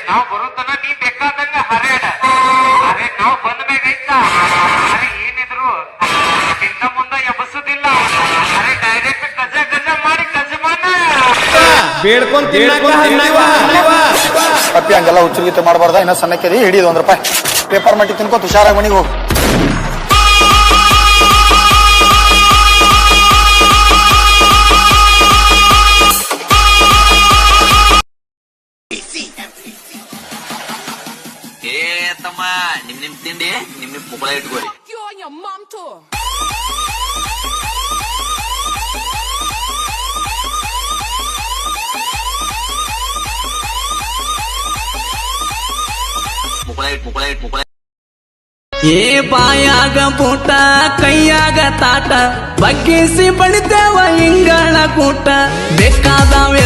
ನಾವು ಬರುತ್ತನ ನೀ ಬೇಕಾದಂಗ ಹರೇಡ ಅರೆ ನಾವು ಬಂದ ಮ್ಯಾಗೈತ ಅರೆ ಏನಿದ್ರು ಇಂತ ಮುಂದ ಎಬಸುದಿಲ್ಲ ಅರೆ ಡೈರೆಕ್ಟ್ ಗಜ ಗಜ ಮಾಡಿ ಗಜಮಾನ ಬೇಡ್ಕೊಂತ ಅಪ್ಪಿ ಹಂಗೆಲ್ಲ ಹುಚ್ಚುಗೀತೆ ಮಾಡಬಾರ್ದ. ಇನ್ನ ಸಣ್ಣಕ್ಕೆ ಹಿಡಿದು ₹1 ಪೇಪರ್ ಮಟ್ಟಿ ತಿನ್ಕೋತ ಹುಷಾರಾಗಿ ಮನೆಗೆ ಹೋಗು. ಏ ತಮ್ಮ ನಿಮ್ ತಿಂಡಿ ನಿಮ್ ಮುಗಳ ಇಟ್ಕೋರಿ. ಮುಗಳ ಏ ಬಾಯಾಗ ಪೂಟ ಕೈಯಾಗ ತಾಟ ಬಗ್ಗಿಸಿ ಬಡಿತೇವ ಇಂಗಳ ಕೂಟ ಬೇಕಾದವೆ